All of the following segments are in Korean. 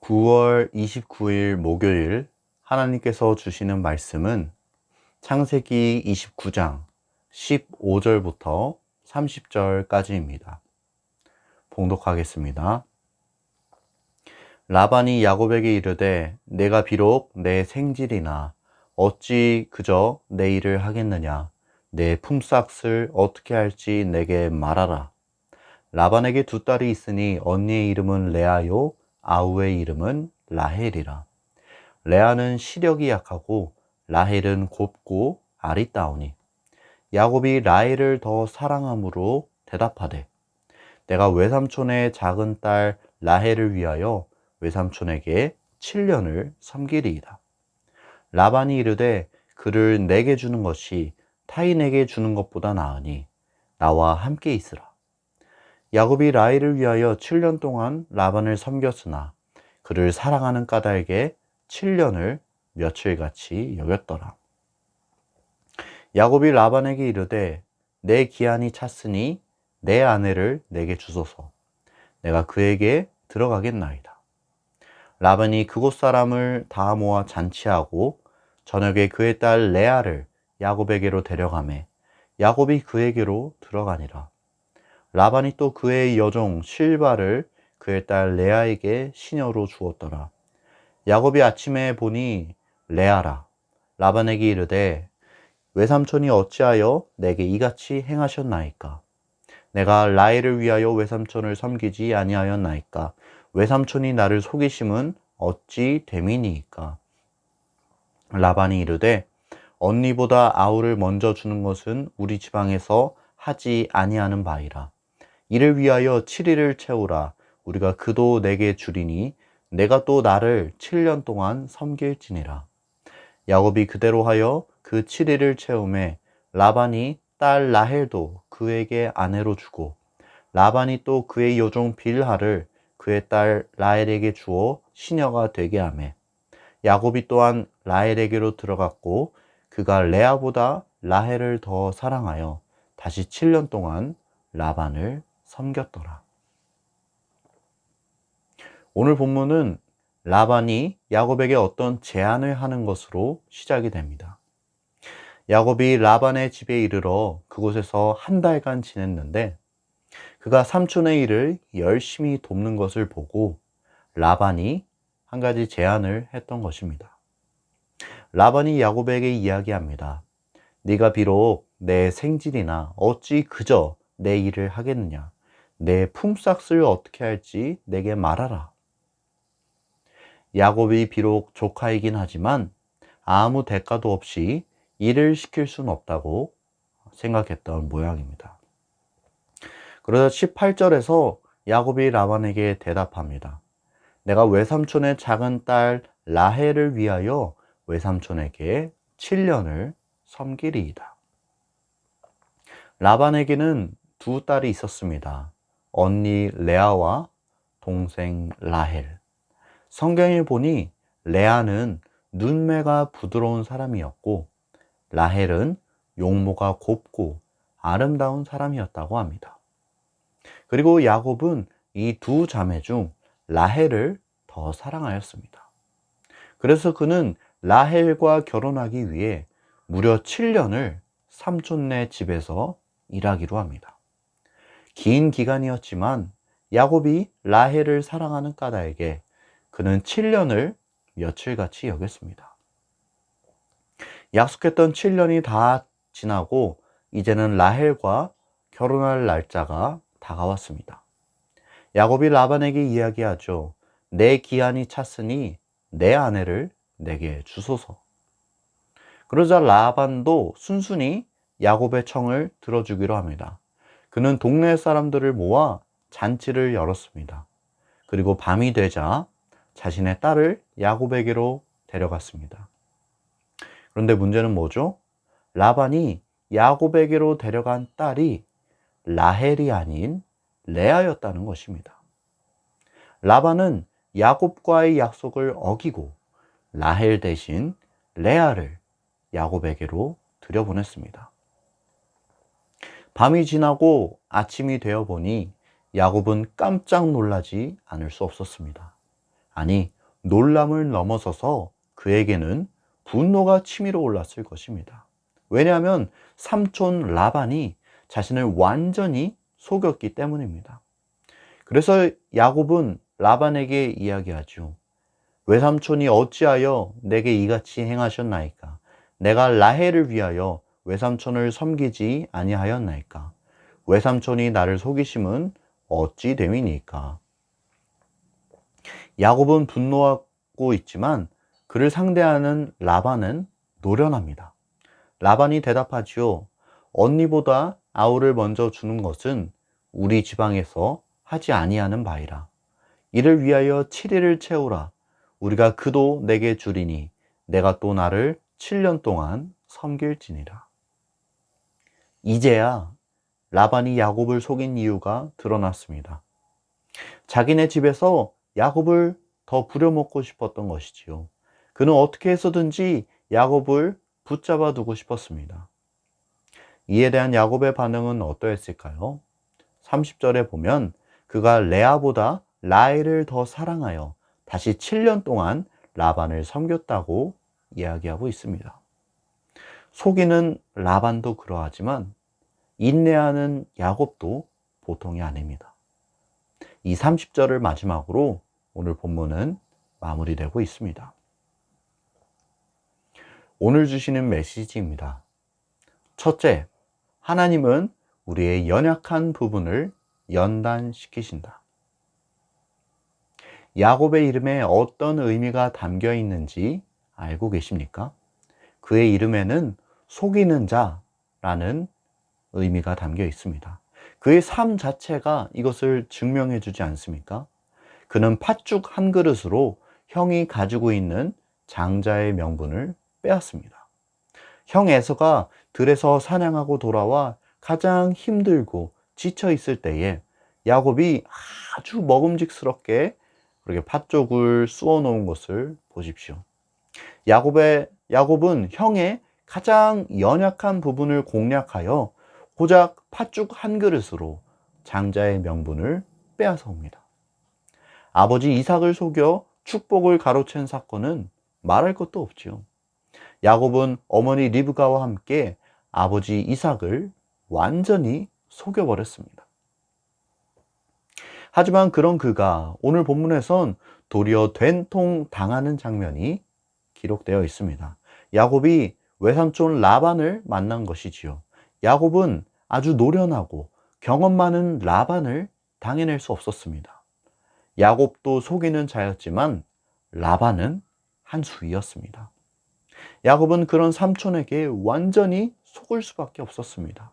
9월 29일 목요일 하나님께서 주시는 말씀은 창세기 29장 15절부터 30절까지입니다. 봉독하겠습니다. 라반이 야곱에게 이르되 내가 비록 내 생질이나 어찌 그저 내 일을 하겠느냐. 내 품삯을 어떻게 할지 내게 말하라. 라반에게 두 딸이 있으니 언니의 이름은 레아요 아우의 이름은 라헬이라. 레아는 시력이 약하고 라헬은 곱고 아리따우니 야곱이 라헬을 더 사랑함으로 대답하되 내가 외삼촌의 작은 딸 라헬을 위하여 외삼촌에게 7년을 섬기리이다. 라반이 이르되 그를 내게 주는 것이 타인에게 주는 것보다 나으니 나와 함께 있으라. 야곱이 라헬을 위하여 7년 동안 라반을 섬겼으나 그를 사랑하는 까닭에 7년을 며칠같이 여겼더라. 야곱이 라반에게 이르되 내 기한이 찼으니 내 아내를 내게 주소서. 내가 그에게 들어가겠나이다. 라반이 그곳 사람을 다 모아 잔치하고 저녁에 그의 딸 레아를 야곱에게로 데려가매 야곱이 그에게로 들어가니라. 라반이 또 그의 여종 실바를 그의 딸 레아에게 시녀로 주었더라. 야곱이 아침에 보니 레아라. 라반에게 이르되 외삼촌이 어찌하여 내게 이같이 행하셨나이까? 내가 라헬을 위하여 외삼촌을 섬기지 아니하였나이까? 외삼촌이 나를 속이심은 어찌 됨이니이까? 라반이 이르되 언니보다 아우를 먼저 주는 것은 우리 지방에서 하지 아니하는 바이라. 이를 위하여 7일을 채우라. 우리가 그도 내게 주리니 내가 또 나를 7년 동안 섬길지니라. 야곱이 그대로 하여 그 7일을 채우매 라반이 딸 라헬도 그에게 아내로 주고 라반이 또 그의 여종 빌하를 그의 딸 라헬에게 주어 시녀가 되게 하매 야곱이 또한 라헬에게로 들어갔고 그가 레아보다 라헬을 더 사랑하여 다시 7년 동안 라반을 섬겼더라. 오늘 본문은 라반이 야곱에게 어떤 제안을 하는 것으로 시작이 됩니다. 야곱이 라반의 집에 이르러 그곳에서 한 달간 지냈는데 그가 삼촌의 일을 열심히 돕는 것을 보고 라반이 한 가지 제안을 했던 것입니다. 라반이 야곱에게 이야기합니다. 네가 비록 내 생질이나 어찌 그저 내 일을 하겠느냐. 내 품삯을 어떻게 할지 내게 말하라. 야곱이 비록 조카이긴 하지만 아무 대가도 없이 일을 시킬 수는 없다고 생각했던 모양입니다. 그러자 18절에서 야곱이 라반에게 대답합니다. 내가 외삼촌의 작은 딸 라헬을 위하여 외삼촌에게 7년을 섬기리이다. 라반에게는 두 딸이 있었습니다. 언니 레아와 동생 라헬. 성경에 보니 레아는 눈매가 부드러운 사람이었고 라헬은 용모가 곱고 아름다운 사람이었다고 합니다. 그리고 야곱은 이 두 자매 중 라헬을 더 사랑하였습니다. 그래서 그는 라헬과 결혼하기 위해 무려 7년을 삼촌네 집에서 일하기로 합니다. 긴 기간이었지만 야곱이 라헬을 사랑하는 까닭에 그는 7년을 며칠같이 여겼습니다. 약속했던 7년이 다 지나고 이제는 라헬과 결혼할 날짜가 다가왔습니다. 야곱이 라반에게 이야기하죠. 내 기한이 찼으니 내 아내를 내게 주소서. 그러자 라반도 순순히 야곱의 청을 들어주기로 합니다. 그는 동네 사람들을 모아 잔치를 열었습니다. 그리고 밤이 되자 자신의 딸을 야곱에게로 데려갔습니다. 그런데 문제는 뭐죠? 라반이 야곱에게로 데려간 딸이 라헬이 아닌 레아였다는 것입니다. 라반은 야곱과의 약속을 어기고 라헬 대신 레아를 야곱에게로 들여보냈습니다. 밤이 지나고 아침이 되어 보니 야곱은 깜짝 놀라지 않을 수 없었습니다. 아니, 놀람을 넘어서서 그에게는 분노가 치밀어 올랐을 것입니다. 왜냐하면 삼촌 라반이 자신을 완전히 속였기 때문입니다. 그래서 야곱은 라반에게 이야기하죠. 외삼촌이 어찌하여 내게 이같이 행하셨나이까? 내가 라헬을 위하여 외삼촌을 섬기지 아니하였나이까? 외삼촌이 나를 속이심은 어찌 됨이니까? 야곱은 분노하고 있지만 그를 상대하는 라반은 노련합니다. 라반이 대답하지요. 언니보다 아우를 먼저 주는 것은 우리 지방에서 하지 아니하는 바이라. 이를 위하여 7일을 채우라. 우리가 그도 내게 주리니 내가 또 나를 7년 동안 섬길지니라. 이제야 라반이 야곱을 속인 이유가 드러났습니다. 자기네 집에서 야곱을 더 부려먹고 싶었던 것이지요. 그는 어떻게 해서든지 야곱을 붙잡아 두고 싶었습니다. 이에 대한 야곱의 반응은 어떠했을까요? 30절에 보면 그가 레아보다 라헬을 더 사랑하여 다시 7년 동안 라반을 섬겼다고 이야기하고 있습니다. 속이는 라반도 그러하지만 인내하는 야곱도 보통이 아닙니다. 이 30절을 마지막으로 오늘 본문은 마무리되고 있습니다. 오늘 주시는 메시지입니다. 첫째, 하나님은 우리의 연약한 부분을 연단시키신다. 야곱의 이름에 어떤 의미가 담겨 있는지 알고 계십니까? 그의 이름에는 속이는 자라는 의미가 담겨 있습니다. 그의 삶 자체가 이것을 증명해 주지 않습니까? 그는 팥죽 한 그릇으로 형이 가지고 있는 장자의 명분을 빼앗습니다. 형 에서가 들에서 사냥하고 돌아와 가장 힘들고 지쳐 있을 때에 야곱이 아주 먹음직스럽게 그렇게 팥죽을 쑤어 놓은 것을 보십시오. 야곱은 형의 가장 연약한 부분을 공략하여 고작 팥죽 한 그릇으로 장자의 명분을 빼앗아 옵니다. 아버지 이삭을 속여 축복을 가로챈 사건은 말할 것도 없지요. 야곱은 어머니 리브가와 함께 아버지 이삭을 완전히 속여버렸습니다. 하지만 그런 그가 오늘 본문에선 도리어 된통 당하는 장면이 기록되어 있습니다. 야곱이 외삼촌 라반을 만난 것이지요. 야곱은 아주 노련하고 경험 많은 라반을 당해낼 수 없었습니다. 야곱도 속이는 자였지만 라반은 한 수이었습니다. 야곱은 그런 삼촌에게 완전히 속을 수밖에 없었습니다.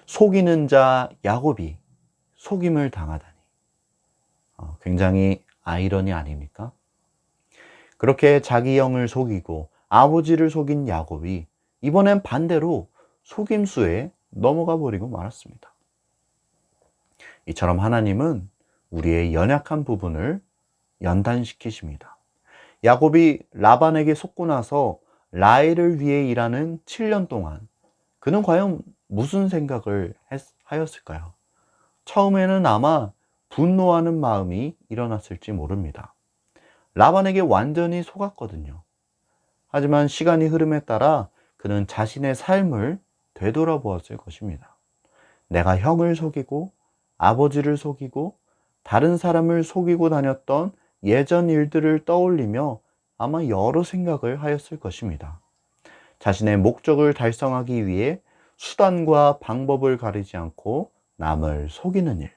속이는 자 야곱이 속임을 당하다니 굉장히 아이러니 아닙니까? 그렇게 자기 형을 속이고 아버지를 속인 야곱이 이번엔 반대로 속임수에 넘어가 버리고 말았습니다. 이처럼 하나님은 우리의 연약한 부분을 연단시키십니다. 야곱이 라반에게 속고 나서 라헬을 위해 일하는 7년 동안 그는 과연 무슨 생각을 하였을까요? 처음에는 아마 분노하는 마음이 일어났을지 모릅니다. 라반에게 완전히 속았거든요. 하지만 시간이 흐름에 따라 그는 자신의 삶을 되돌아보았을 것입니다. 내가 형을 속이고 아버지를 속이고 다른 사람을 속이고 다녔던 예전 일들을 떠올리며 아마 여러 생각을 하였을 것입니다. 자신의 목적을 달성하기 위해 수단과 방법을 가리지 않고 남을 속이는 일,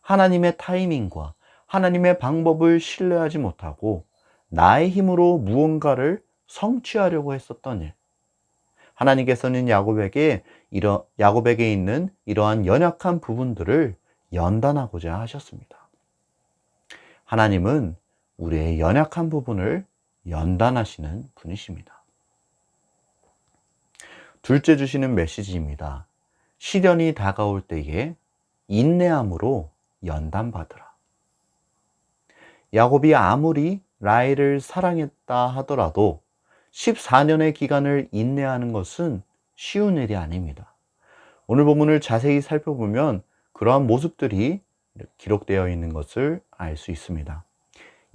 하나님의 타이밍과 하나님의 방법을 신뢰하지 못하고 나의 힘으로 무언가를 성취하려고 했었던 일, 하나님께서는 야곱에게 있는 이러한 연약한 부분들을 연단하고자 하셨습니다. 하나님은 우리의 연약한 부분을 연단하시는 분이십니다. 둘째 주시는 메시지입니다. 시련이 다가올 때에 인내함으로 연단받으라. 야곱이 아무리 라헬을 사랑했다 하더라도 14년의 기간을 인내하는 것은 쉬운 일이 아닙니다. 오늘 본문을 자세히 살펴보면 그러한 모습들이 기록되어 있는 것을 알 수 있습니다.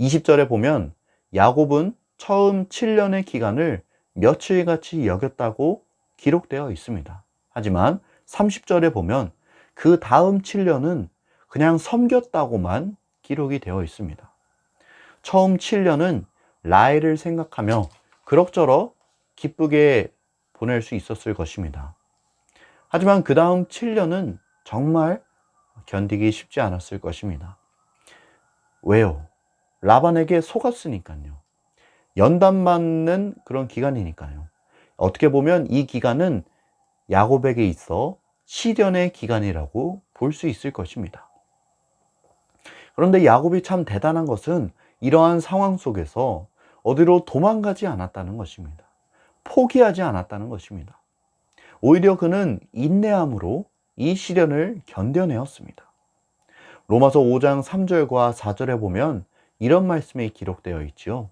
20절에 보면 야곱은 처음 7년의 기간을 며칠같이 여겼다고 기록되어 있습니다. 하지만 30절에 보면 그 다음 7년은 그냥 섬겼다고만 기록이 되어 있습니다. 처음 7년은 라헬을 생각하며 그럭저럭 기쁘게 보낼 수 있었을 것입니다. 하지만 그 다음 7년은 정말 견디기 쉽지 않았을 것입니다. 왜요? 라반에게 속았으니까요. 연단받는 그런 기간이니까요. 어떻게 보면 이 기간은 야곱에게 있어 시련의 기간이라고 볼 수 있을 것입니다. 그런데 야곱이 참 대단한 것은 이러한 상황 속에서 어디로 도망가지 않았다는 것입니다. 포기하지 않았다는 것입니다. 오히려 그는 인내함으로 이 시련을 견뎌내었습니다. 로마서 5장 3절과 4절에 보면 이런 말씀이 기록되어 있지요.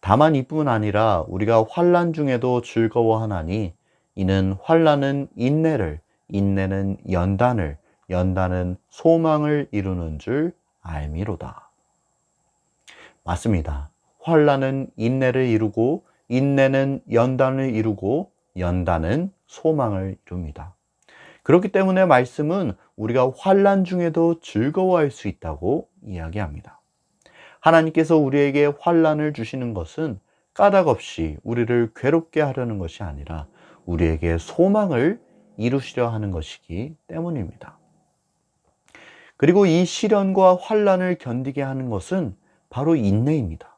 다만 이뿐 아니라 우리가 환난 중에도 즐거워하나니 이는 환난은 인내를, 인내는 연단을, 연단은 소망을 이루는 줄 알미로다. 맞습니다. 환난은 인내를 이루고 인내는 연단을 이루고 연단은 소망을 이룹니다. 그렇기 때문에 말씀은 우리가 환난 중에도 즐거워할 수 있다고 이야기합니다. 하나님께서 우리에게 환난을 주시는 것은 까닭 없이 우리를 괴롭게 하려는 것이 아니라 우리에게 소망을 이루시려 하는 것이기 때문입니다. 그리고 이 시련과 환난을 견디게 하는 것은 바로 인내입니다.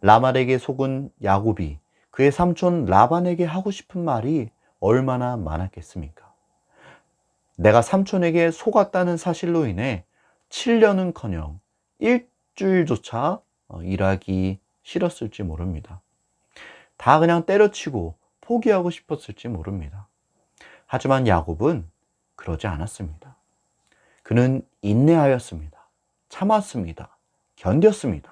라말에게 속은 야곱이 그의 삼촌 라반에게 하고 싶은 말이 얼마나 많았겠습니까? 내가 삼촌에게 속았다는 사실로 인해 7년은커녕 일주일조차 일하기 싫었을지 모릅니다. 다 그냥 때려치고 포기하고 싶었을지 모릅니다. 하지만 야곱은 그러지 않았습니다. 그는 인내하였습니다. 참았습니다. 견뎠습니다.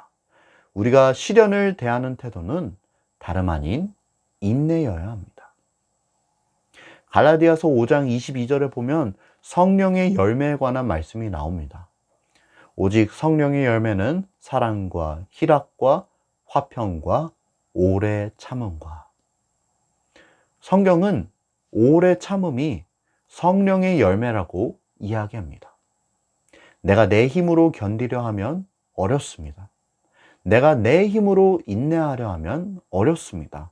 우리가 시련을 대하는 태도는 다름 아닌 인내여야 합니다. 갈라디아서 5장 22절에 보면 성령의 열매에 관한 말씀이 나옵니다. 오직 성령의 열매는 사랑과 희락과 화평과 오래 참음과. 성경은 오래 참음이 성령의 열매라고 이야기합니다. 내가 내 힘으로 견디려 하면 어렵습니다. 내가 내 힘으로 인내하려 하면 어렵습니다.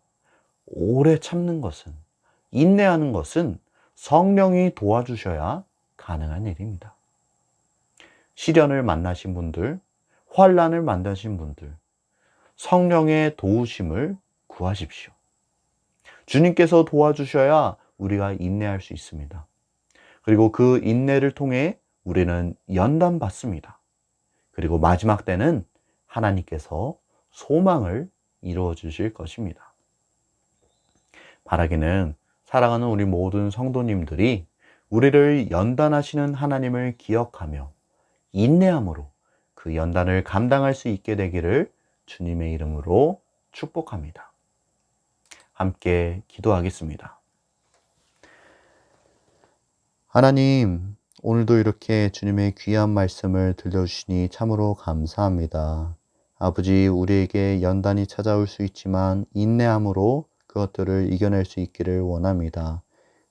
오래 참는 것은, 인내하는 것은 성령이 도와주셔야 가능한 일입니다. 시련을 만나신 분들, 환난을 만나신 분들, 성령의 도우심을 구하십시오. 주님께서 도와주셔야 우리가 인내할 수 있습니다. 그리고 그 인내를 통해 우리는 연단받습니다. 그리고 마지막 때는 하나님께서 소망을 이루어 주실 것입니다. 바라기는 사랑하는 우리 모든 성도님들이 우리를 연단하시는 하나님을 기억하며 인내함으로 그 연단을 감당할 수 있게 되기를 주님의 이름으로 축복합니다. 함께 기도하겠습니다. 하나님, 오늘도 이렇게 주님의 귀한 말씀을 들려주시니 참으로 감사합니다. 아버지, 우리에게 연단이 찾아올 수 있지만 인내함으로 그것들을 이겨낼 수 있기를 원합니다.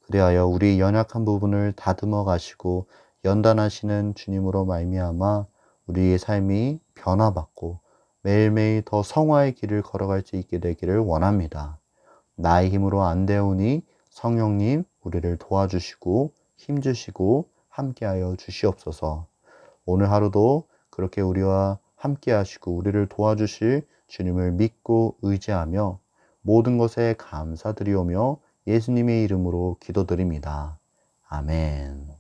그리하여 우리 연약한 부분을 다듬어 가시고 연단하시는 주님으로 말미암아 우리의 삶이 변화받고 매일매일 더 성화의 길을 걸어갈 수 있게 되기를 원합니다. 나의 힘으로 안 되오니 성령님 우리를 도와주시고 힘주시고 함께하여 주시옵소서. 오늘 하루도 그렇게 우리와 함께하시고 우리를 도와주실 주님을 믿고 의지하며 모든 것에 감사드리오며 예수님의 이름으로 기도드립니다. 아멘.